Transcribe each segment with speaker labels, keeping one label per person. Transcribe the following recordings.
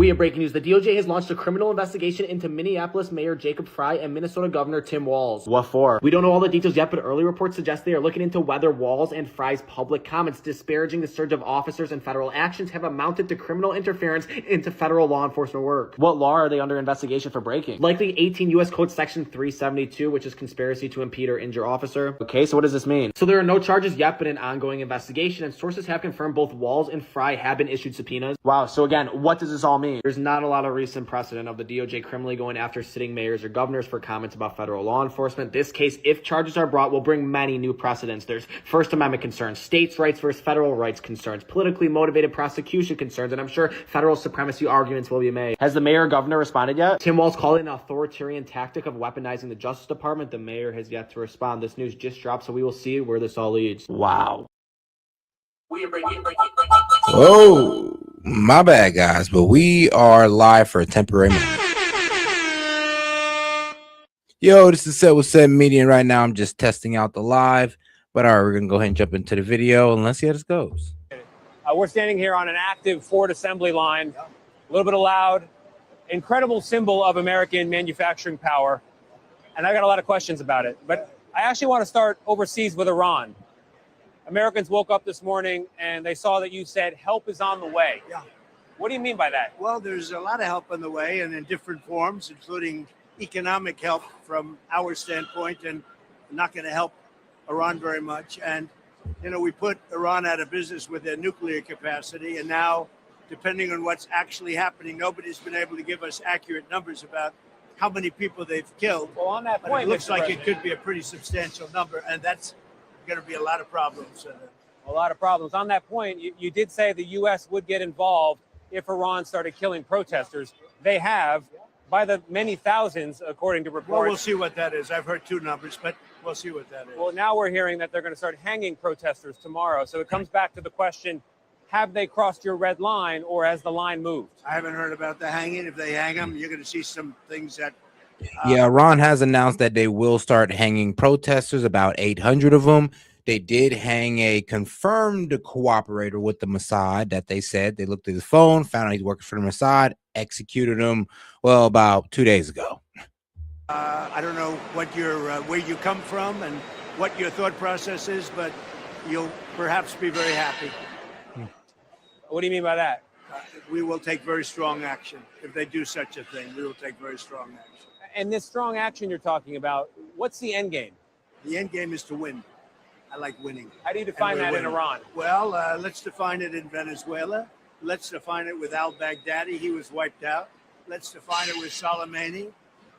Speaker 1: We have breaking news. The DOJ has launched a criminal investigation into Minneapolis Mayor Jacob Frey and Minnesota Governor Tim Walz. What for? We don't know all the details yet, but early reports suggest they are looking into whether Walz and Frey's public comments disparaging the surge of officers and federal actions have amounted to criminal interference into federal law enforcement work. What law are they under investigation for breaking? Likely 18 U.S. Code Section 372, which is conspiracy to impede or injure officer. Okay, so what does this mean? So there are no charges yet, but an ongoing investigation, and sources have confirmed both Walz and Frey have been issued subpoenas. Wow, so again, what does this all mean? There's not a lot of recent precedent of the DOJ criminally going after sitting mayors or governors for comments about federal law enforcement. This case, if charges are brought, will bring many new precedents. There's First Amendment concerns, states' rights versus federal rights concerns, politically motivated prosecution concerns, and I'm sure federal supremacy arguments will be made. Has the mayor or governor responded yet? Tim Walz called it an authoritarian tactic of weaponizing the Justice Department. The mayor has yet to respond. This news just dropped, so we will see where this all leads. Wow.
Speaker 2: Oh, my bad, guys, but we are live for a temporary moment. Yo, this is Set with Set Media, and right now I'm just testing out the live. But all right, we're gonna go ahead and jump into the video and let's see how this goes.
Speaker 3: We're standing here on an active Ford assembly line, a little bit loud, incredible symbol of American manufacturing power, and I got a lot of questions about it. But I actually want to start overseas with Iran. Americans woke up this morning and they saw that you said help is on the way.
Speaker 4: Yeah.
Speaker 3: What do you mean by that?
Speaker 4: Well, there's a lot of help on the way and in different forms, including economic help from our standpoint, and not going to help Iran very much. And, you know, we put Iran out of business with their nuclear capacity. And now, depending on what's actually happening, nobody's been able to give us accurate numbers about how many people they've killed.
Speaker 3: Well, on that
Speaker 4: But
Speaker 3: point,
Speaker 4: it looks
Speaker 3: Mr.
Speaker 4: like
Speaker 3: President,
Speaker 4: it could be a pretty substantial number. And that's going to be a lot of problems.
Speaker 3: a lot of problems. On that point, you did say the U.S. would get involved if Iran started killing protesters. They have, by the many thousands, according to reports.
Speaker 4: Well, we'll see what that is. I've heard two numbers, but we'll see what that is.
Speaker 3: Well, now we're hearing that they're going to start hanging protesters tomorrow. So it comes back to the question, have they crossed your red line or has the line moved?
Speaker 4: I haven't heard about the hanging. If they hang them, you're going to see some things that...
Speaker 2: Yeah, Iran has announced that they will start hanging protesters, about 800 of them. They did hang a confirmed cooperator with the Mossad that they said they looked at his phone, found out he's working for the Mossad, executed him, well, about 2 days ago.
Speaker 4: I don't know what your where you come from and what your thought process is, but you'll perhaps be very happy.
Speaker 3: What do you mean by that?
Speaker 4: We will take very strong action. If they do such a thing, we will take very strong action.
Speaker 3: And this strong action you're talking about, what's the end game?
Speaker 4: The end game is to win. I like winning.
Speaker 3: How do you define that in Iran?
Speaker 4: Well, let's define it in Venezuela. Let's define it with al-Baghdadi. He was wiped out. Let's define it with Soleimani.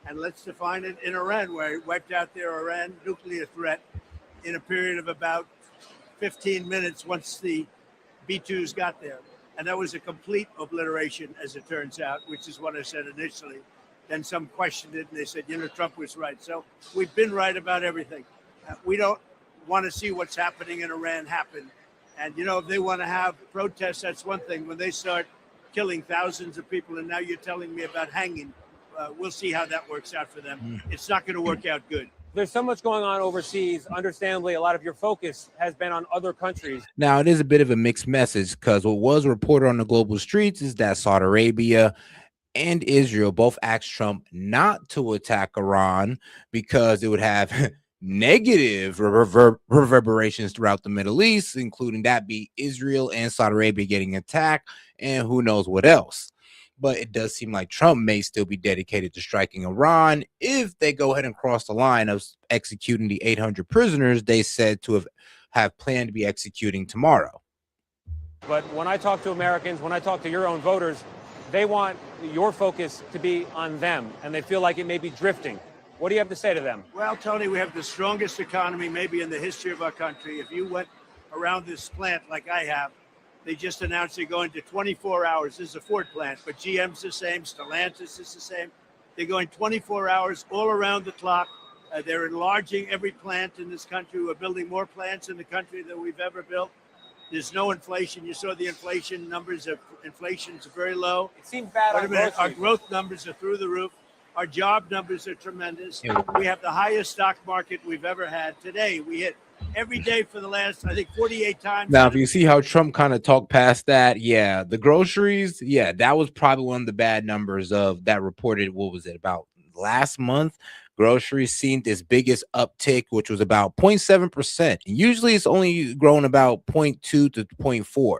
Speaker 4: And let's define it in Iran, where he wiped out their Iran nuclear threat in a period of about 15 minutes once the B-2s got there. And that was a complete obliteration, as it turns out, which is what I said initially. Then some questioned it, and they said, you know, Trump was right. So we've been right about everything. We don't want to see what's happening in Iran happen. And, you know, if they want to have protests, that's one thing. When they start killing thousands of people, and now you're telling me about hanging, we'll see how that works out for them. It's not going to work out good.
Speaker 3: There's so much going on overseas. Understandably, a lot of your focus has been on other countries.
Speaker 2: Now, it is a bit of a mixed message because what was reported on the global streets is that Saudi Arabia and Israel both asked Trump not to attack Iran because it would have negative reverberations throughout the Middle East, including that be Israel and Saudi Arabia getting attacked and who knows what else. But it does seem like Trump may still be dedicated to striking Iran if they go ahead and cross the line of executing the 800 prisoners they said to have planned to be executing tomorrow.
Speaker 3: But when I talk to Americans, when I talk to your own voters, they want your focus to be on them, and they feel like it may be drifting. What do you have to say to them?
Speaker 4: Well, Tony, we have the strongest economy maybe in the history of our country. If you went around this plant like I have, they just announced they're going to 24 hours. This is a Ford plant, but GM's the same, Stellantis is the same. They're going 24 hours all around the clock. They're enlarging every plant in this country. We're building more plants in the country than we've ever built. There's no inflation. You saw the inflation numbers. Inflation's very low.
Speaker 3: It seems bad on groceries.
Speaker 4: Our growth numbers are through the roof. Our job numbers are tremendous. We have the highest stock market we've ever had. Today, we hit every day for the last, I think, 48 times.
Speaker 2: Now, if you see how Trump kind of talked past that, yeah, the groceries, yeah, that was probably one of the bad numbers of that reported. What was it about last month? Groceries seen its biggest uptick, which was about 0.7%. Usually it's only grown about 0.2 to 0.4,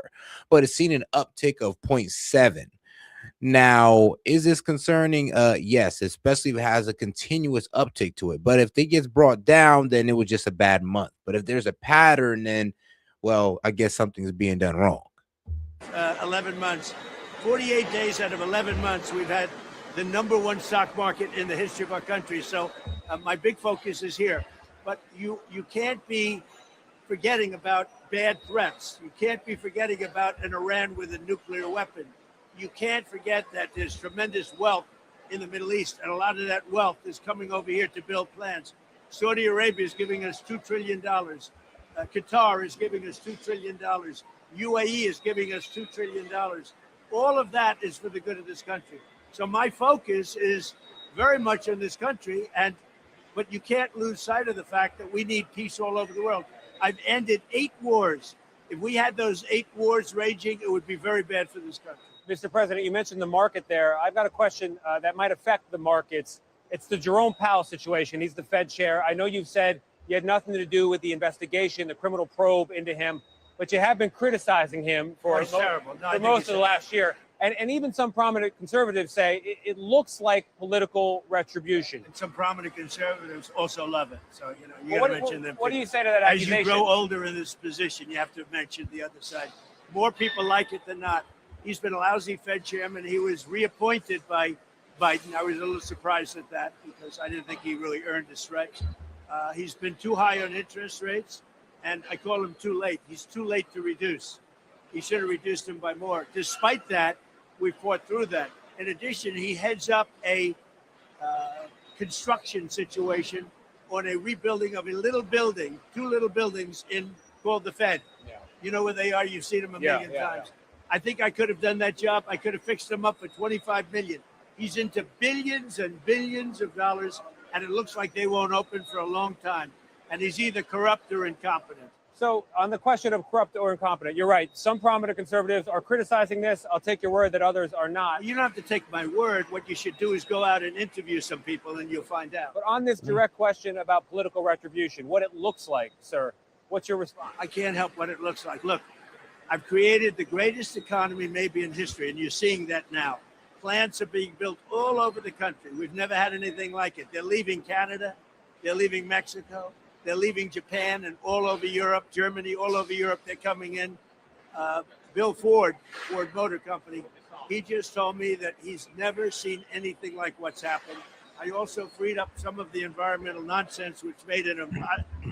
Speaker 2: but it's seen an uptick of 0.7. Now, is this concerning? Yes, especially if it has a continuous uptick to it. But if it gets brought down, then it was just a bad month. But if there's a pattern, then, well, I guess something's being done wrong.
Speaker 4: 11 months, 48 days out of 11 months, we've had the #1 stock market in the history of our country. So my big focus is here. But you can't be forgetting about bad threats. You can't be forgetting about an Iran with a nuclear weapon. You can't forget that there's tremendous wealth in the Middle East, and a lot of that wealth is coming over here to build plants. Saudi Arabia is giving us $2 trillion. Qatar is giving us $2 trillion. UAE is giving us $2 trillion. All of that is for the good of this country. So my focus is very much on this country, but you can't lose sight of the fact that we need peace all over the world. I've ended 8 wars. If we had those 8 wars raging, it would be very bad for this country.
Speaker 3: Mr. President, you mentioned the market there. I've got a question that might affect the markets. It's the Jerome Powell situation. He's the Fed chair. I know you've said you had nothing to do with the investigation, the criminal probe into him, but you have been criticizing him for most of the last year. And even some prominent conservatives say it looks like political retribution.
Speaker 4: And some prominent conservatives also love it. So, you got to mention them.
Speaker 3: What do you say to that accusation?
Speaker 4: As you grow older in this position, you have to mention the other side. More people like it than not. He's been a lousy Fed chairman. He was reappointed by Biden. I was a little surprised at that because I didn't think he really earned a stretch. He's been too high on interest rates, and I call him too late. He's too late to reduce. He should have reduced them by more. Despite that, we fought through that. In addition, he heads up a construction situation on a rebuilding of a little building, 2 little buildings called the Fed. Yeah. You know where they are. You've seen them a million times. Yeah. I think I could have done that job. I could have fixed them up for $25 million. He's into billions and billions of dollars, and it looks like they won't open for a long time. And he's either corrupt or incompetent.
Speaker 3: So on the question of corrupt or incompetent, you're right. Some prominent conservatives are criticizing this. I'll take your word that others are not.
Speaker 4: You don't have to take my word. What you should do is go out and interview some people and you'll find out.
Speaker 3: But on this direct question about political retribution, what it looks like, sir, what's your response?
Speaker 4: I can't help what it looks like. Look, I've created the greatest economy maybe in history, and you're seeing that now. Plants are being built all over the country. We've never had anything like it. They're leaving Canada. They're leaving Mexico. They're leaving Japan and all over Europe, Germany, all over Europe. They're coming in. Bill Ford Motor Company, he just told me that he's never seen anything like what's happened. I also freed up some of the environmental nonsense, which made it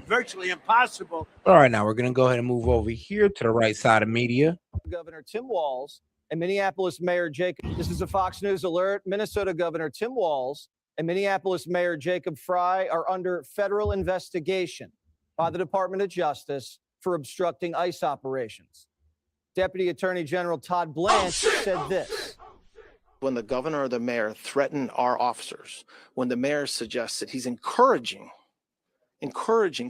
Speaker 4: virtually impossible.
Speaker 2: All right, now we're going to go ahead and move over here to the right side of media.
Speaker 5: Governor Tim Walz and Minneapolis Mayor Jacob. This is a Fox News alert. Minnesota Governor Tim Walz and Minneapolis Mayor Jacob Frey are under federal investigation by the Department of Justice for obstructing ICE operations. Deputy Attorney General Todd Blanche said this.
Speaker 6: When the governor or the mayor threaten our officers, when the mayor suggests that he's encouraging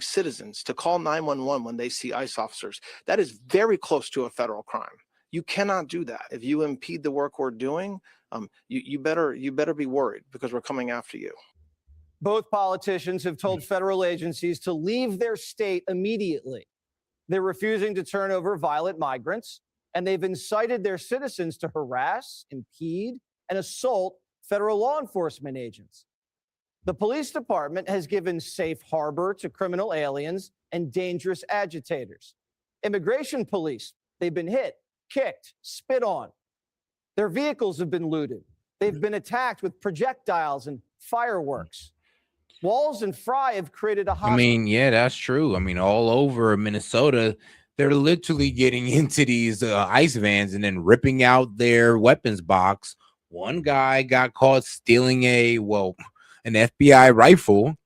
Speaker 6: citizens to call 911 when they see ICE officers, that is very close to a federal crime. You cannot do that. If you impede the work we're doing, you better be worried because we're coming after you.
Speaker 5: Both politicians have told federal agencies to leave their state immediately. They're refusing to turn over violent migrants, and they've incited their citizens to harass, impede, and assault federal law enforcement agents. The police department has given safe harbor to criminal aliens and dangerous agitators. Immigration police, they've been hit, kicked, spit on. Their vehicles have been looted. They've been attacked with projectiles and fireworks. Walz and Frey have created a hostile.
Speaker 2: I mean, yeah, that's true. I mean, all over Minnesota, they're literally getting into these ICE vans and then ripping out their weapons box. One guy got caught stealing an FBI rifle,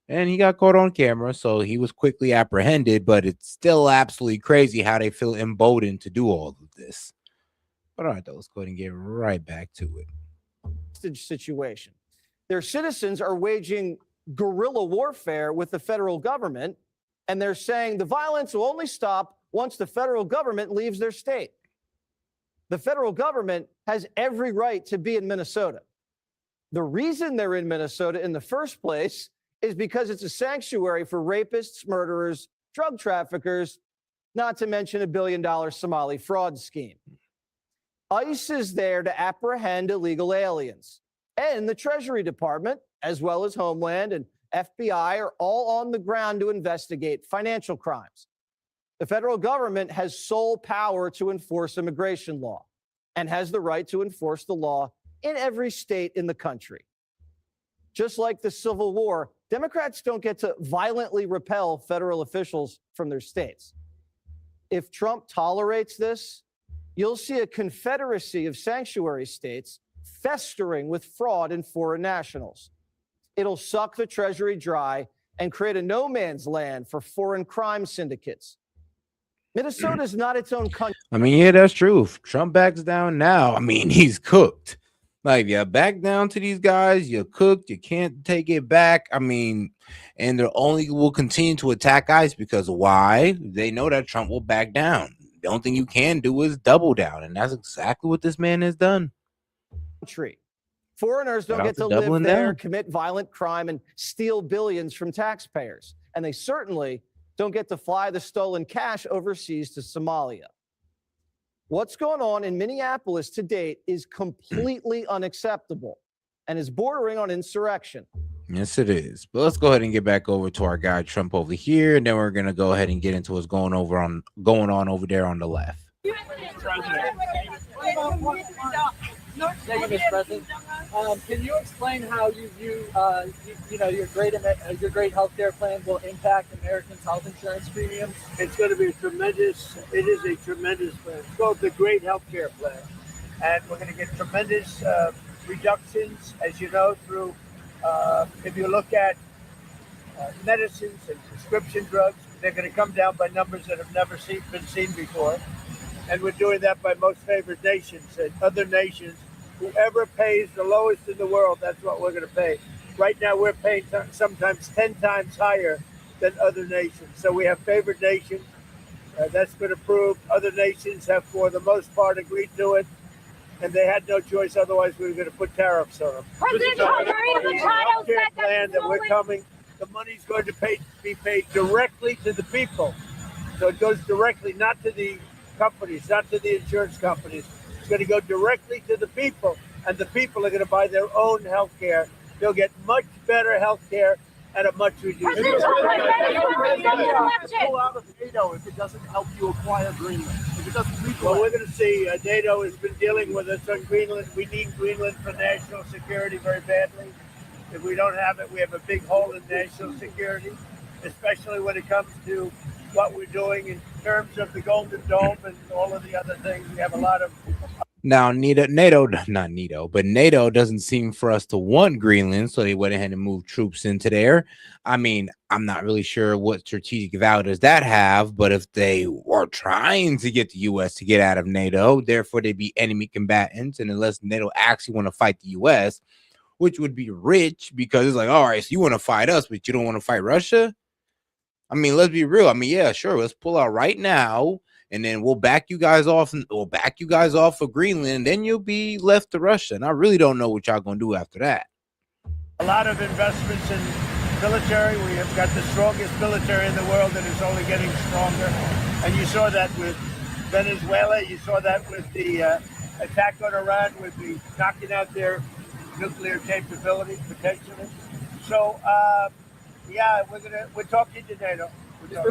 Speaker 2: and he got caught on camera, so he was quickly apprehended. But it's still absolutely crazy how they feel emboldened to do all of this. But all right, though, let's go ahead and get right back to it.
Speaker 5: Situation. Their citizens are waging guerrilla warfare with the federal government, And they're saying the violence will only stop once the federal government leaves their state. The federal government has every right to be in Minnesota. The reason they're in Minnesota in the first place is because it's a sanctuary for rapists, murderers, drug traffickers, not to mention $1 billion Somali fraud scheme. ICE is there to apprehend illegal aliens. And the Treasury Department, as well as Homeland and FBI, are all on the ground to investigate financial crimes. The federal government has sole power to enforce immigration law and has the right to enforce the law in every state in the country. Just like the Civil War, Democrats don't get to violently repel federal officials from their states. If Trump tolerates this, you'll see a confederacy of sanctuary states festering with fraud and foreign nationals. It'll suck the Treasury dry and create a no man's land for foreign crime syndicates. Minnesota is not its own country.
Speaker 2: I mean, yeah, that's true. If Trump backs down now, I mean, he's cooked. Like, you back down to these guys, you're cooked. You can't take it back. I mean, and they only will continue to attack ICE because why? They know that Trump will back down. The only thing you can do is double down, and that's exactly what this man has done.
Speaker 5: Foreigners don't get to live there, commit violent crime, and steal billions from taxpayers. And they certainly don't get to fly the stolen cash overseas to Somalia. What's going on in Minneapolis to date is completely unacceptable and is bordering on insurrection.
Speaker 2: Yes, it is. But let's go ahead and get back over to our guy Trump over here, and then we're gonna go ahead and get into what's going on over there on the left.
Speaker 7: Thank you, Mr. President. Can you explain how you view, your great healthcare plan will impact Americans' health insurance premiums?
Speaker 4: It's going to be tremendous. It is a tremendous plan. It's called the Great Healthcare Plan. And we're going to get tremendous reductions, as you know, through, if you look at medicines and prescription drugs, they're going to come down by numbers that have never been seen before. And we're doing that by most favored nations and other nations. Whoever pays the lowest in the world, that's what we're going to pay. Right now, we're paying sometimes 10 times higher than other nations. So we have favored nations. That's been approved. Other nations have, for the most part, agreed to it. And they had no choice. Otherwise, we were going to put tariffs on them.
Speaker 8: President Trump,
Speaker 4: the healthcare plan that we're coming, the money's going to be paid directly to the people. So it goes directly, not to the companies, not to the insurance companies. It's going to go directly to the people, and the people are going to buy their own health care. They'll get much better health care at a much reduced
Speaker 9: Pull out of NATO if it doesn't help you acquire Greenland. If it doesn't legalize.
Speaker 4: Well, we're going to see. NATO has been dealing with us on Greenland. We need Greenland for national security very badly. If we don't have it, we have a big hole in national security, especially when it comes to what we're doing in terms of the Golden Dome and all of the other things. We have a lot of.
Speaker 2: Now, NATO doesn't seem for us to want Greenland, so they went ahead and moved troops into there. I mean, I'm not really sure what strategic value does that have, but if they were trying to get the U.S. to get out of NATO, therefore they'd be enemy combatants, and unless NATO actually want to fight the U.S., which would be rich, because it's like, all right, so you want to fight us, but you don't want to fight Russia? I mean, let's be real. I mean, yeah, sure, let's pull out right now, and then we'll back you guys off, and we'll back you guys off for Greenland, and then you'll be left to Russia. And I really don't know what y'all gonna do after that.
Speaker 4: A lot of investments in military. We have got the strongest military in the world, and it's only getting stronger. And you saw that with Venezuela. You saw that with the attack on Iran, with the knocking out their nuclear capability potentially. So, yeah, we're talking to NATO.
Speaker 9: Mr.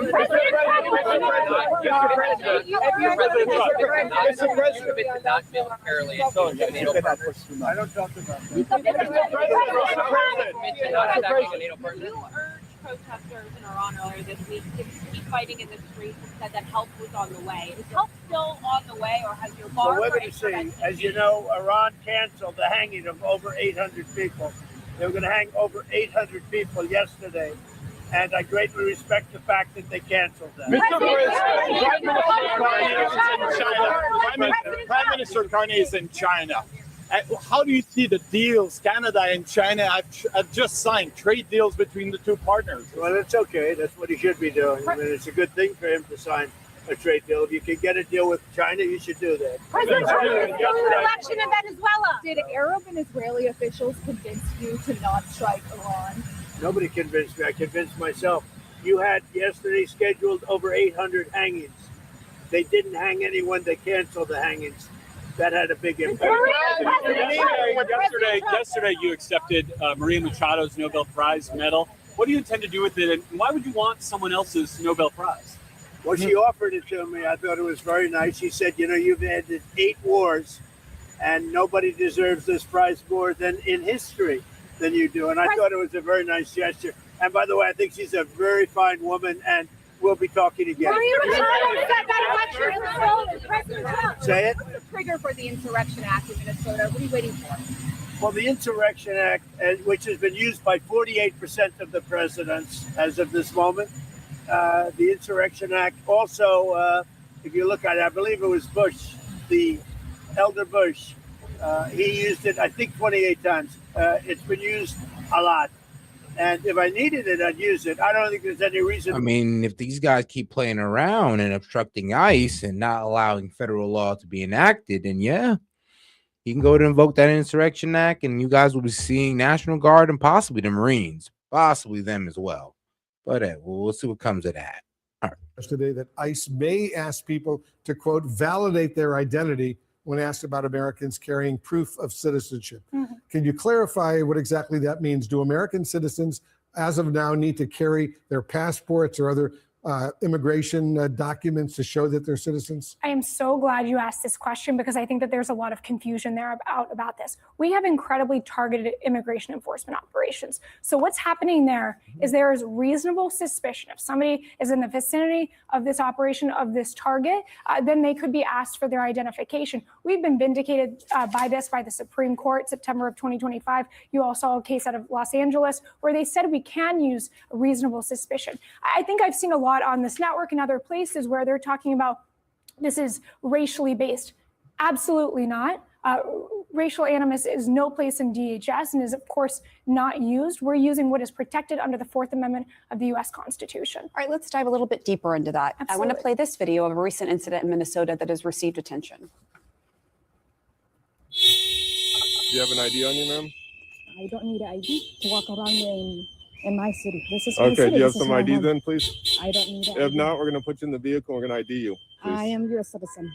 Speaker 9: President,
Speaker 7: not militarily.
Speaker 4: I don't talk about that.
Speaker 8: You urged protesters in Iran earlier this week to keep fighting in the streets and said that help was on the way. Is help still on the way, or has your bar?
Speaker 4: Well, we're going to see. As you know, Iran canceled the hanging of over 800 people. They were going to hang over 800 people yesterday. And I greatly respect the fact that they canceled that.
Speaker 9: Mr. President, Prime Minister Carney is in China. How do you see the deals Canada and China have just signed, trade deals between the two partners?
Speaker 4: Well, that's okay. That's what he should be doing. I mean, it's a good thing for him to sign a trade deal. If you can get a deal with China, you should do that.
Speaker 8: President Trump is doing an election in Venezuela.
Speaker 10: Did Arab and Israeli officials convince you to not strike Iran?
Speaker 4: Nobody convinced me. I convinced myself. You had yesterday scheduled over 800 hangings. They didn't hang anyone. They canceled the hangings. That had a big impact.
Speaker 3: Yesterday, you accepted Maria Machado's Nobel Prize medal. What do you intend to do with it, and why would you want someone else's Nobel Prize?
Speaker 4: Well, she offered it to me. I thought it was very nice. She said, you know, you've ended 8 wars, and nobody deserves this prize more than in history than you do. And I thought it was a very nice gesture. And by the way, I think she's a very fine woman, and we'll be talking again.
Speaker 8: Maria Machado said that election was President Trump.
Speaker 4: Say it.
Speaker 10: What's the trigger for the Insurrection Act in Minnesota? What are you waiting for?
Speaker 4: Well, the Insurrection Act, which has been used by 48% of the presidents as of this moment, the Insurrection Act also, if you look at it, I believe it was Bush, the elder Bush, he used it, I think, 28 times. It's been used a lot. And if I needed it, I'd use it. I don't think there's any reason.
Speaker 2: I mean, if these guys keep playing around and obstructing ICE and not allowing federal law to be enacted, then yeah, you can go to invoke that Insurrection Act, and you guys will be seeing National Guard and possibly the Marines, possibly them as well. But we'll see what comes of that. All right.
Speaker 11: Today that ICE may ask people to, quote, validate their identity when asked about Americans carrying proof of citizenship. Can you clarify what exactly that means? Do American citizens, as of now, need to carry their passports or other immigration documents to show that they're citizens?
Speaker 12: I am so glad you asked this question, because I think that there's a lot of confusion there about this. We have incredibly targeted immigration enforcement operations. So what's happening there is there is reasonable suspicion. If somebody is in the vicinity of this operation, of this target, then they could be asked for their identification. We've been vindicated by the Supreme Court, September of 2025. You all saw a case out of Los Angeles where they said we can use reasonable suspicion. I think I've seen a lot on this network and other places where they're talking about this is racially based. Absolutely not. Racial animus is no place in DHS and is, of course, not used. We're using what is protected under the 4th Amendment of the U.S. Constitution.
Speaker 13: All right, let's dive a little bit deeper into that.
Speaker 12: Absolutely.
Speaker 13: I want to play this video of a recent incident in Minnesota that has received attention.
Speaker 9: Do you have an ID on you, ma'am?
Speaker 10: I don't need an ID to walk around in my city. This is my
Speaker 9: Okay,
Speaker 10: city.
Speaker 9: do you have
Speaker 10: This is
Speaker 9: some
Speaker 10: my
Speaker 9: ID
Speaker 10: home.
Speaker 9: then, please?
Speaker 10: I don't need an
Speaker 9: If
Speaker 10: ID.
Speaker 9: not, we're going to put you in the vehicle and we're going to ID you. Please.
Speaker 10: I am your citizen.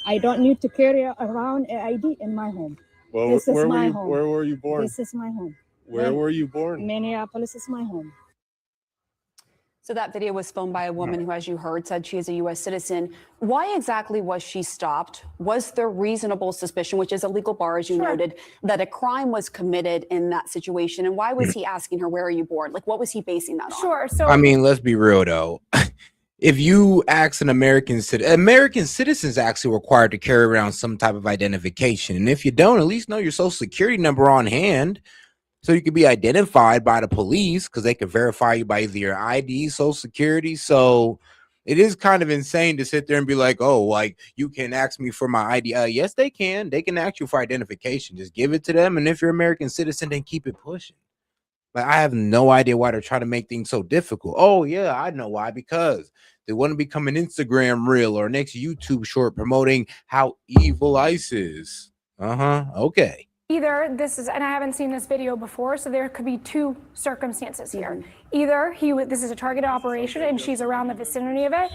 Speaker 10: I don't need to carry around an ID in my home.
Speaker 9: Well,
Speaker 10: This is
Speaker 9: where
Speaker 10: my
Speaker 9: were you,
Speaker 10: home.
Speaker 9: Where were you born?
Speaker 10: This is my home.
Speaker 9: Where were you born?
Speaker 10: Minneapolis is my home.
Speaker 13: So that video was filmed by a woman who, as you heard, said she is a U.S. citizen. Why exactly was she stopped? Was there reasonable suspicion, which is a legal bar, as you noted, that a crime was committed in that situation? And why was he asking her, where are you born? Like, what was he basing that on?
Speaker 12: Sure. So
Speaker 2: I mean, let's be real though. If you ask an American citizens actually required to carry around some type of identification, and if you don't, at least know your social security number on hand, so you could be identified by the police, because they can verify you by either your ID, social security. So it is kind of insane to sit there and be like, oh, like, you can ask me for my ID. Yes, they can. They can ask you for identification. Just give it to them. And if you're an American citizen, then keep it pushing. Like, I have no idea why they're trying to make things so difficult. Oh, yeah, I know why. Because they want to become an Instagram reel or next YouTube short promoting how evil ICE is. Okay.
Speaker 12: either this is, and I haven't seen this video before, so there could be 2 circumstances here. Either this is a targeted operation and she's around the vicinity of it,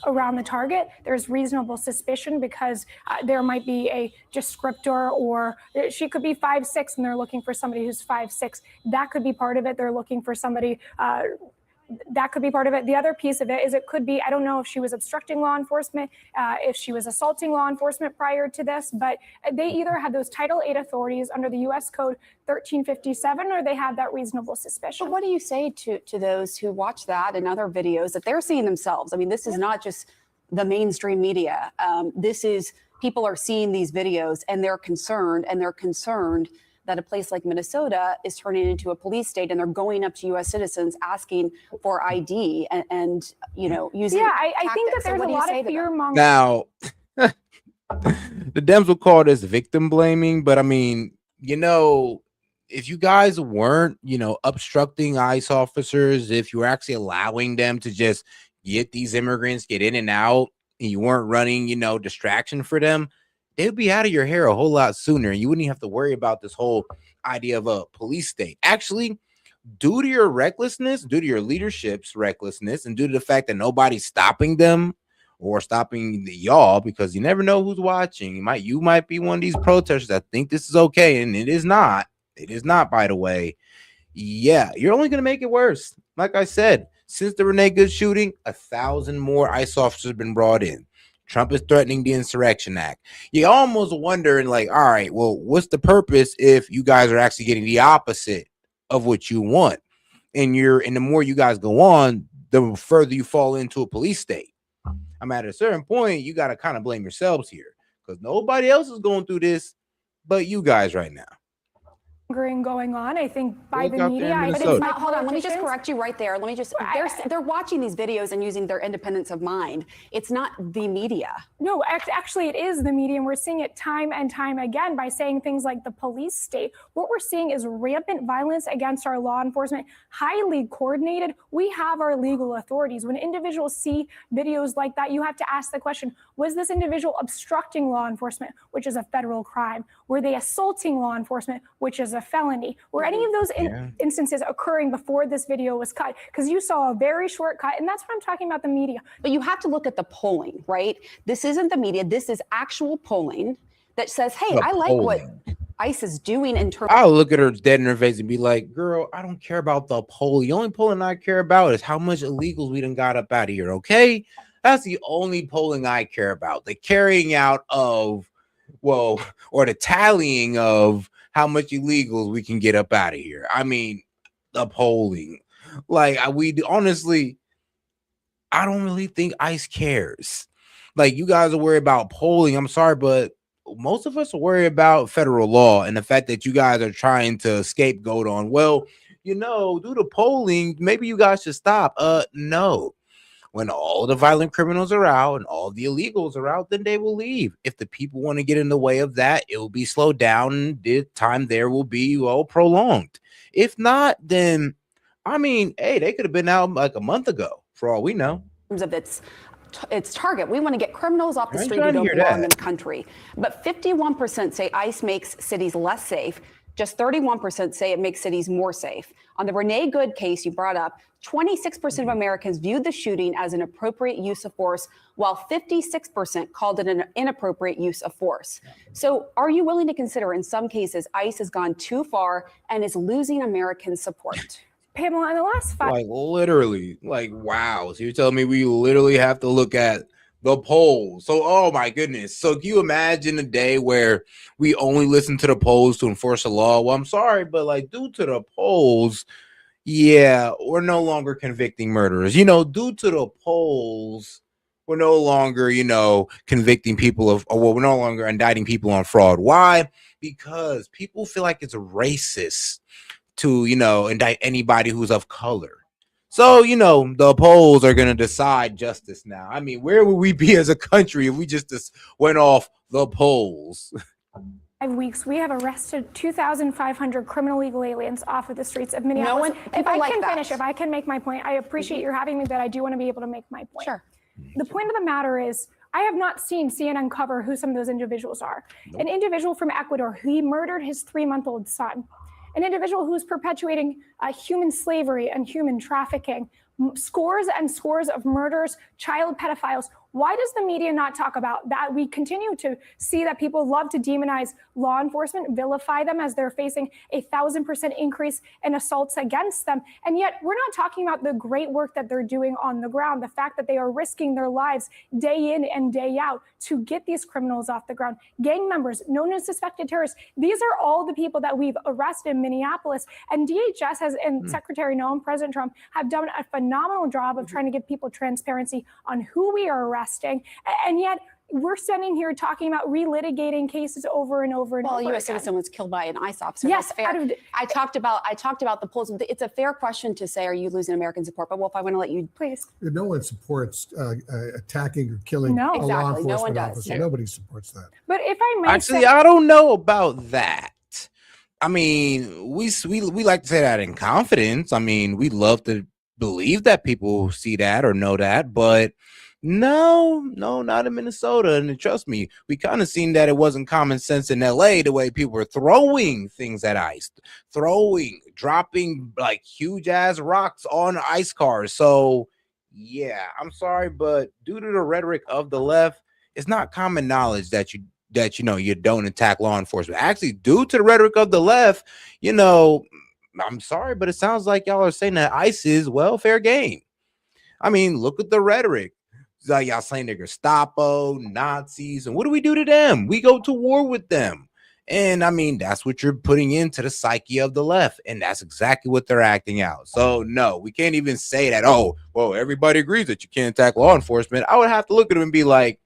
Speaker 12: around the target. There's reasonable suspicion because there might be a descriptor, or she could be 5'6" and they're looking for somebody who's 5'6". That could be part of it. They're looking for somebody. That could be part of it. The other piece of it is it could be, I don't know if she was obstructing law enforcement, if she was assaulting law enforcement prior to this, but they either had those Title VIII authorities under the U.S. Code 1357, or they had that reasonable suspicion.
Speaker 13: But what do you say to those who watch that and other videos that they're seeing themselves? I mean, this is not just the mainstream media. This is, people are seeing these videos and they're concerned, that a place like Minnesota is turning into a police state, and they're going up to U.S. citizens asking for ID and you know, using
Speaker 12: I think that there's a lot of fear mongering.
Speaker 2: Now, The Dems will call this victim blaming, but I mean, if you guys weren't, obstructing ICE officers, if you were actually allowing them to just get these immigrants get in and out, and you weren't running, distraction for them, they'd be out of your hair a whole lot sooner. And you wouldn't have to worry about this whole idea of a police state. Actually, due to your recklessness, due to your leadership's recklessness, and due to the fact that nobody's stopping them or stopping y'all, because you never know who's watching. You might be one of these protesters that think this is okay, and it is not. It is not, by the way. Yeah, you're only gonna make it worse. Like I said, since the Renee Good shooting, 1,000 more ICE officers have been brought in. Trump is threatening the Insurrection Act. You almost wondering, like, all right, well, what's the purpose if you guys are actually getting the opposite of what you want? And the more you guys go on, the further you fall into a police state. I'm at a certain point, you got to kind of blame yourselves here, because nobody else is going through this but you guys right now.
Speaker 12: Going on, I think, by
Speaker 2: Look
Speaker 12: the
Speaker 2: out
Speaker 12: media.
Speaker 2: there in
Speaker 12: I think
Speaker 2: Minnesota.
Speaker 12: my
Speaker 13: Hold on, let me just
Speaker 12: politicians-
Speaker 13: correct you right there. Let me just, they're watching these videos and using their independence of mind. It's not the media.
Speaker 12: No, actually, it is the media, and we're seeing it time and time again by saying things like the police state. What we're seeing is rampant violence against our law enforcement, highly coordinated. We have our legal authorities. When individuals see videos like that, you have to ask the question, was this individual obstructing law enforcement, which is a federal crime? Were they assaulting law enforcement, which is a felony? Were any of those instances occurring before this video was cut? Because you saw a very short cut, and that's what I'm talking about, the media.
Speaker 13: But you have to look at the polling, right? This isn't the media. This is actual polling that says, hey, I like what ICE is doing in terms.
Speaker 2: I'll look at her dead in her face and be like, girl, I don't care about the poll. The only polling I care about is how much illegals we done got up out of here, okay? That's the only polling I care about. The carrying out of, or the tallying of how much illegals we can get up out of here. I mean, the polling. Like, honestly, I don't really think ICE cares. Like, you guys are worried about polling. I'm sorry, but most of us are worried about federal law and the fact that you guys are trying to scapegoat on, well, due to polling, maybe you guys should stop. No. When all the violent criminals are out and all the illegals are out, then they will leave. If the people want to get in the way of that, it will be slowed down. The time there will be, prolonged. If not, then, I mean, hey, they could have been out like a month ago, for all we know.
Speaker 13: In terms of its target. We want to get criminals off the street who don't belong in the country. But 51% say ICE makes cities less safe. Just 31% say it makes cities more safe. On the Renee Good case you brought up, 26% of Americans viewed the shooting as an appropriate use of force, while 56% called it an inappropriate use of force. So are you willing to consider in some cases ICE has gone too far and is losing American support?
Speaker 12: Pamela, in the last 5
Speaker 2: like literally, like, wow. So you're telling me we literally have to look at the polls? So, oh my goodness. So can you imagine a day where we only listen to the polls to enforce a law? Well, I'm sorry, but like due to the polls, yeah, we're no longer convicting murderers. Due to the polls, we're no longer, convicting people of, we're no longer indicting people on fraud. Why? Because people feel like it's racist to, indict anybody who's of color. So, the polls are going to decide justice now. I mean, where would we be as a country if we just went off the polls?
Speaker 12: 5 weeks, we have arrested 2,500 criminal illegal aliens off of the streets of Minneapolis. If I can make my point, I appreciate your having me, but I do want to be able to make my point.
Speaker 13: Sure.
Speaker 12: The point of the matter is, I have not seen CNN cover who some of those individuals are. An individual from Ecuador, he murdered his 3-month-old son. An individual who's perpetuating human slavery and human trafficking, scores and scores of murders, child pedophiles. Why does the media not talk about that? We continue to see that people love to demonize law enforcement, vilify them as they're facing 1,000% increase in assaults against them. And yet we're not talking about the great work that they're doing on the ground, the fact that they are risking their lives day in and day out to get these criminals off the ground. Gang members, known as suspected terrorists, these are all the people that we've arrested in Minneapolis. And DHS and Secretary Noem, President Trump, have done a phenomenal job of trying to give people transparency on who we are arresting. And yet, we're standing here talking about relitigating cases over and over and over.
Speaker 13: Well, a U.S.
Speaker 12: again.
Speaker 13: citizen was killed by an ICE officer.
Speaker 12: Yes,
Speaker 13: That's fair. I talked about the polls. It's a fair question to say, are you losing American support? But Wolf, I want to let you
Speaker 12: please.
Speaker 11: No one supports attacking or killing
Speaker 12: No.
Speaker 11: a law
Speaker 13: Exactly.
Speaker 11: enforcement
Speaker 13: No one does.
Speaker 11: officer.
Speaker 13: Yeah.
Speaker 11: Nobody supports that.
Speaker 12: But if I may
Speaker 2: Actually,
Speaker 12: say,
Speaker 2: I don't know about that. I mean, we like to say that in confidence. I mean, we love to believe that people see that or know that, but no, not in Minnesota. And trust me, we kind of seen that it wasn't common sense in LA, the way people were throwing things at ICE, dropping like huge ass rocks on ICE cars. So yeah, I'm sorry, but due to the rhetoric of the left, it's not common knowledge that you don't attack law enforcement. Actually, due to the rhetoric of the left, I'm sorry, but it sounds like y'all are saying that ICE is fair game. I mean, look at the rhetoric. It's like y'all saying they're Gestapo, Nazis, and what do we do to them? We go to war with them. And I mean, that's what you're putting into the psyche of the left, and that's exactly what they're acting out. So no, we can't even say that, oh, well, everybody agrees that you can't attack law enforcement. I would have to look at them and be like,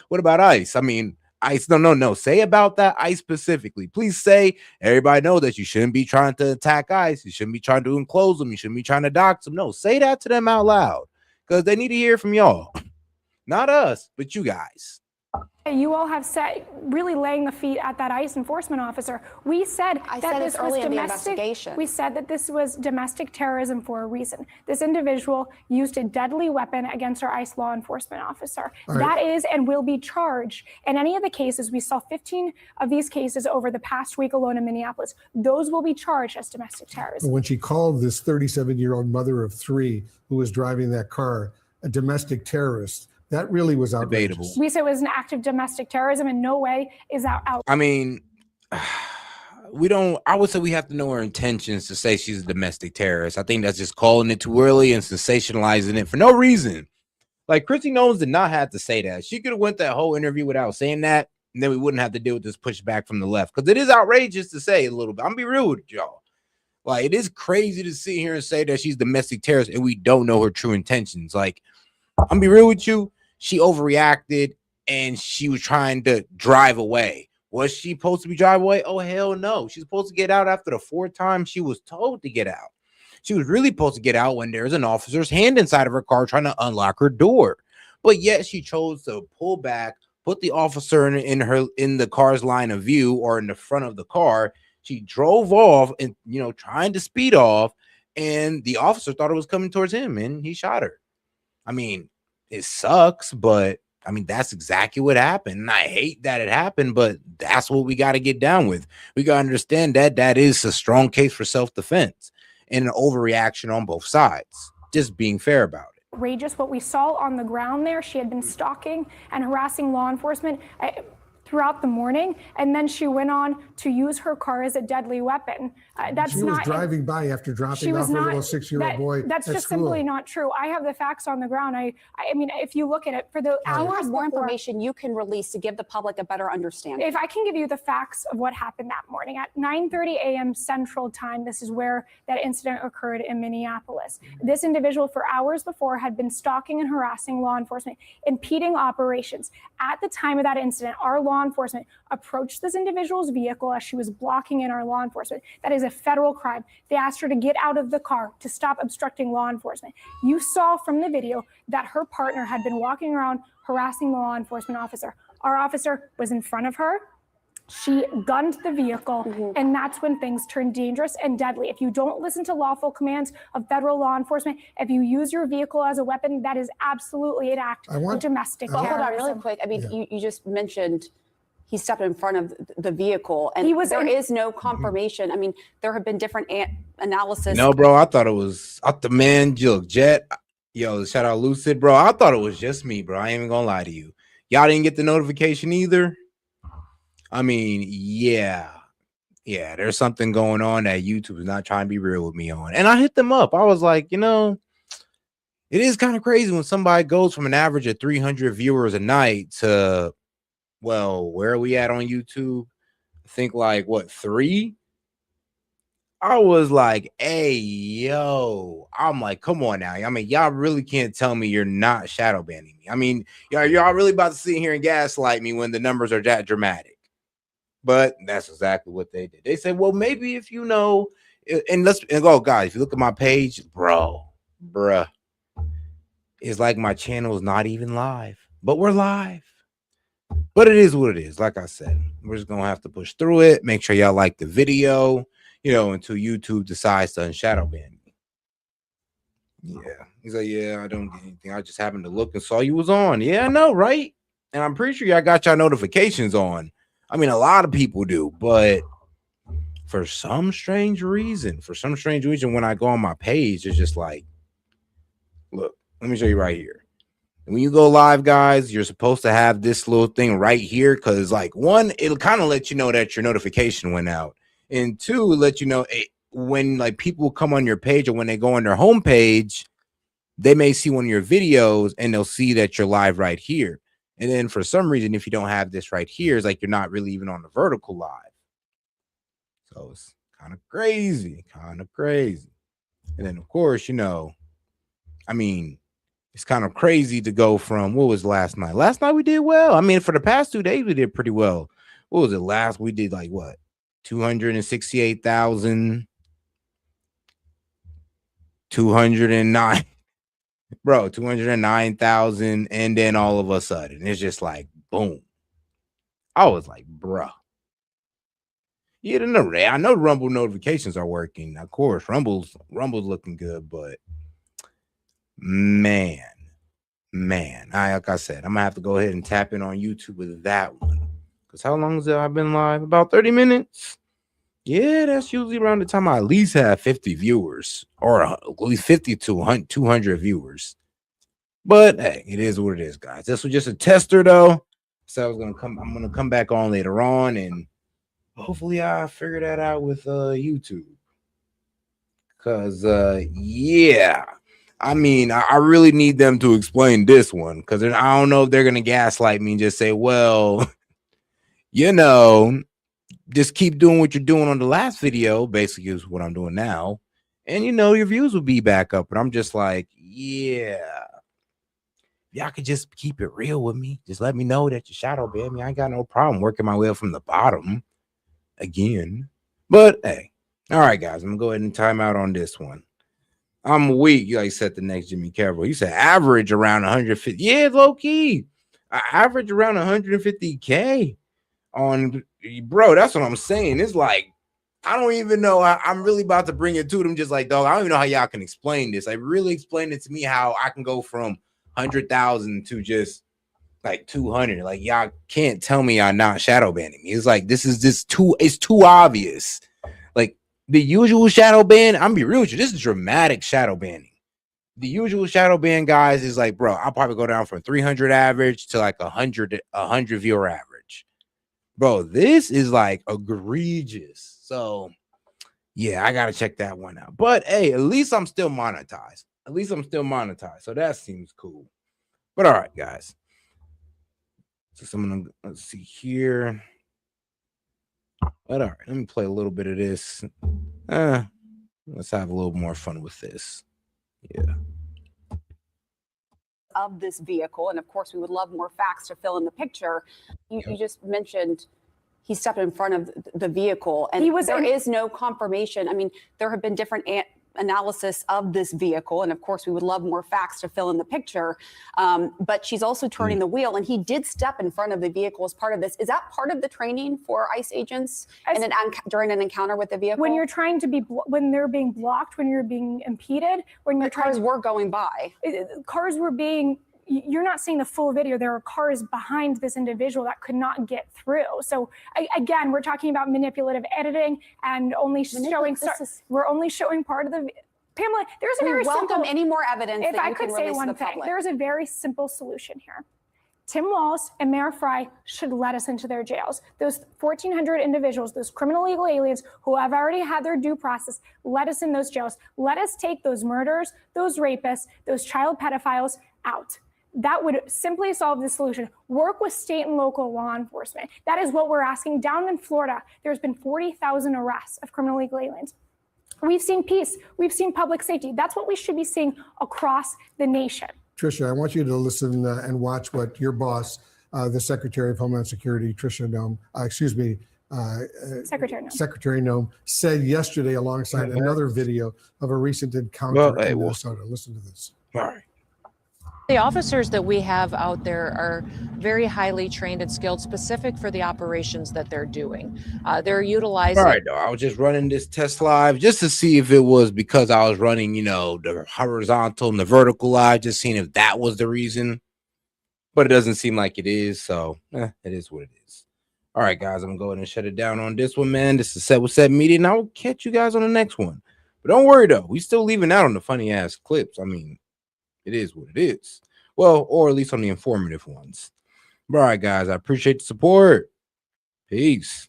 Speaker 2: what about ICE? I mean, ICE, no. Say about that ICE specifically. Please say, everybody know that you shouldn't be trying to attack ICE. You shouldn't be trying to enclose them. You shouldn't be trying to dox them. No, say that to them out loud because they need to hear from y'all. Not us, but you guys.
Speaker 12: You all have said, really laying the feet at that ICE enforcement officer. We said that this was domestic. We said that this was domestic terrorism for a reason. This individual used a deadly weapon against our ICE law enforcement officer. That is and will be charged. In any of the cases, we saw 15 of these cases over the past week alone in Minneapolis. Those will be charged as domestic terrorism.
Speaker 11: When she called this 37-year-old mother of three who was driving that car a domestic terrorist, that really was outrageous.
Speaker 2: Debatable.
Speaker 12: We say it was an act of domestic terrorism. In no way is that out.
Speaker 2: I mean, I would say we have to know her intentions to say she's a domestic terrorist. I think that's just calling it too early and sensationalizing it for no reason. Like, Chrissy Knowles did not have to say that. She could have went that whole interview without saying that, and then we wouldn't have to deal with this pushback from the left. Because it is outrageous to say a little bit. I'm gonna be real with y'all. Like, it is crazy to sit here and say that she's domestic terrorist and we don't know her true intentions. Like, I'm gonna be real with you. She overreacted and she was trying to drive away. Was she supposed to be driving away? Oh, hell no. She's supposed to get out after the fourth time she was told to get out. She was really supposed to get out when there's an officer's hand inside of her car trying to unlock her door. But yet she chose to pull back, put the officer in the car's line of view or in the front of the car. She drove off and, trying to speed off, and the officer thought it was coming towards him and he shot her. I mean, it sucks, but I mean, that's exactly what happened. And I hate that it happened, but that's what we got to get down with. We got to understand that that is a strong case for self-defense and an overreaction on both sides. Just being fair about it.
Speaker 12: Outrageous what we saw on the ground there. She had been stalking and harassing law enforcement throughout the morning, and then she went on to use her car as a deadly weapon.
Speaker 11: She was driving by after dropping off her little 6-year-old boy.
Speaker 12: That's just simply not true. I have the facts on the ground. I mean, if you look at it for the hours
Speaker 13: more information you can release to give the public a better understanding.
Speaker 12: If I can give you the facts of what happened that morning at 9:30 a.m. Central Time, this is where that incident occurred in Minneapolis. This individual for hours before had been stalking and harassing law enforcement, impeding operations. At the time of that incident, our law enforcement approached this individual's vehicle as she was blocking in our law enforcement. That is a federal crime. They asked her to get out of the car to stop obstructing law enforcement. You saw from the video that her partner had been walking around harassing the law enforcement officer. Our officer was in front of her. She gunned the vehicle, and that's when things turn dangerous and deadly. If you don't listen to lawful commands of federal law enforcement, if you use your vehicle as a weapon, that is absolutely an act of domestic terrorism.
Speaker 13: Hold on really quick. I mean, you just mentioned he stepped in front of the vehicle, and there is no confirmation. I mean, there have been different analysis.
Speaker 2: No, bro, I thought it was the man, Jet. Yo, shout out Lucid, bro. I thought it was just me, bro. I ain't even gonna lie to you. Y'all didn't get the notification either. I mean, yeah, there's something going on that YouTube is not trying to be real with me on. And I hit them up. I was like, it is kind of crazy when somebody goes from an average of 300 viewers a night to, well, where are we at on YouTube? I think like, 3? I was like, hey, yo, I'm like, come on now. I mean, y'all really can't tell me you're not shadow banning me. I mean, y'all really about to sit here and gaslight me when the numbers are that dramatic. But that's exactly what they did. They said, well, maybe if you know, and go, guys, if you look at my page, bruh, it's like my channel is not even live, but we're live. But it is what it is. Like I said, we're just gonna have to push through it. Make sure y'all like the video, until YouTube decides to unshadow ban me. Yeah. He's like, yeah, I don't get anything. I just happened to look and saw you was on. Yeah, I know, right? And I'm pretty sure y'all got y'all notifications on. I mean, a lot of people do, but for some strange reason, when I go on my page, it's just like, look, let me show you right here. When you go live, guys, you're supposed to have this little thing right here because, like, one, it'll kind of let you know that your notification went out, and two, let you know when like people come on your page or when they go on their homepage, they may see one of your videos and they'll see that you're live right here. And then for some reason, if you don't have this right here, it's like you're not really even on the vertical live. So it's kind of crazy. And then, of course, I mean, it's kind of crazy to go from, what was last night? Last night we did well. I mean, for the past 2 days, we did pretty well. What was it? We did like what? 268,000, 209, bro, 209,000. And then all of a sudden, it's just like, boom. I was like, bruh. Yeah, I know Rumble notifications are working. Of course, Rumble's looking good, but man, like I said, I'm gonna have to go ahead and tap in on YouTube with that one. Because how long has I been live? About 30 minutes. Yeah, that's usually around the time I at least have 50 viewers, or at least 50 to 200 viewers. But hey, it is what it is, guys. This was just a tester, though. So I'm gonna come back on later on, and hopefully I figure that out with YouTube. Because yeah. I mean, I really need them to explain this one, because I don't know if they're going to gaslight me and just say, well, just keep doing what you're doing on the last video, basically is what I'm doing now. And, your views will be back up. But I'm just like, yeah, y'all could just keep it real with me. Just let me know that you shadow ban me. I ain't got no problem working my way up from the bottom again. But hey, all right, guys, I'm going to go ahead and time out on this one. I'm weak. You like said the next Jimmy Carroll. You said average around 150. Yeah, low key. Average around 150K on, bro. That's what I'm saying. It's like, I don't even know. I'm really about to bring it to them. Just like, dog, I don't even know how y'all can explain this. Like, really explain it to me how I can go from 100,000 to just like 200. Like, y'all can't tell me y'all not shadow banning me. It's like, it's too obvious. Like, the usual shadow ban, I'm gonna be real with you, this is dramatic shadow banning. The usual shadow ban, guys, is like, bro, I'll probably go down from 300 average to like 100 viewer average. Bro, this is like egregious. So yeah, I gotta check that one out. But hey, at least I'm still monetized. So that seems cool. But all right, guys. So let's see here. But all right, let me play a little bit of this. Let's have a little more fun with this. Yeah.
Speaker 13: Of this vehicle, and of course, we would love more facts to fill in the picture. You just mentioned he stepped in front of the vehicle, and there is no confirmation. I mean, there have been different analysis of this vehicle, and of course, we would love more facts to fill in the picture. But she's also turning the wheel, and he did step in front of the vehicle as part of this. Is that part of the training for ICE agents during an encounter with the vehicle?
Speaker 12: When you're trying to when they're being blocked, when you're being impeded, when the
Speaker 13: cars were going by,
Speaker 12: cars were being. You're not seeing the full video. There are cars behind this individual that could not get through. So again, we're talking about manipulative editing and only showing. We're only showing part of the. Pamela, there's a very
Speaker 13: welcome
Speaker 12: simple.
Speaker 13: Any more evidence?
Speaker 12: If I could say one thing, there's a very simple solution here. Tim Walz and Mayor Fry should let us into their jails. Those 1,400 individuals, those criminal illegal aliens who have already had their due process, let us in those jails. Let us take those murderers, those rapists, those child pedophiles out. That would simply solve the solution. Work with state and local law enforcement. That is what we're asking. Down in Florida, there's been 40,000 arrests of criminal illegal aliens. We've seen peace. We've seen public safety. That's what we should be seeing across the nation.
Speaker 11: Tricia, I want you to listen and watch what your boss, the Secretary of Homeland Security, Tricia Nome, Secretary Nome, said yesterday alongside another video of a recent encounter in Minnesota. Listen to this.
Speaker 2: All right.
Speaker 14: The officers that we have out there are very highly trained and skilled, specific for the operations that they're doing. They're utilizing.
Speaker 2: All right, though. I was just running this test live just to see if it was because I was running, the horizontal and the vertical live, just seeing if that was the reason. But it doesn't seem like it is, so it is what it is. All right, guys, I'm going to go ahead and shut it down on this one, man. This is Set with Set Media, and I'll catch you guys on the next one. But don't worry, though. We still leaving out on the funny-ass clips. I mean, it is what it is. Well, or at least on the informative ones. All right, guys, I appreciate the support. Peace.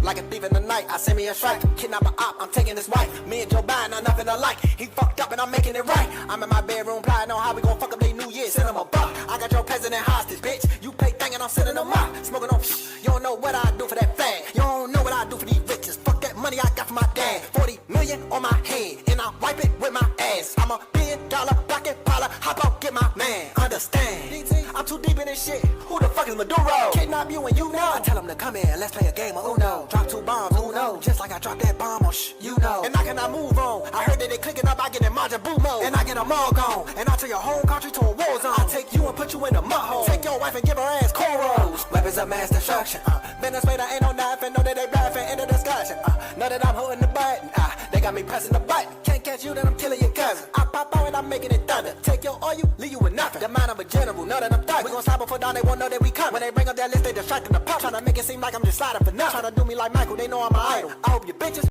Speaker 15: Like a thief in the night, I send me a strike. Kidnap a op, I'm taking his wife. Me and Joe Biden are nothing alike. He fucked up and I'm making it right. I'm in my bedroom plotting on how we gon' fuck up they New Year. Send him a buck. I got your president hostage, bitch. You pay thing and I'm sending them up. Smoking on you don't know what I do for that fag. You don't know what I do for these riches. Fuck that money I got from my dad. 40 million on my head and I wipe it with my ass. I'm a $1 billion pocket pilot. Hop out, get my man. Understand? I'm too deep in this shit. Who the fuck is Maduro? Kidnap you and you know. I tell him to come in, let's play a game of Uno. Drop 2 bombs, who knows? Just like I dropped that bomb on you know. And I cannot move on. I heard that they clicking up, I get in Majin Buu mode. And I get them all gone. And I turn your whole country to a war zone. I take you and put you in a mud hole. Take your wife and give her ass cornrows. Weapons of mass destruction. Venezuela ain't no nothing. Know that they bluffing in the discussion. Know that I'm holding the button. They got me pressing the button. Can't catch you, then I'm killing your cousin. I pop out and I'm making it thunder. Take your oil, leave you with nothing. The mind of a general, know that I'm thugging. We gon' slap before down, they won't know that we come. When they bring up that list, they distracting the pop. Tryna make it seem like I'm just sliding for nothing. Tryna do me like Michael, they know I'm an idol. I hope your bitches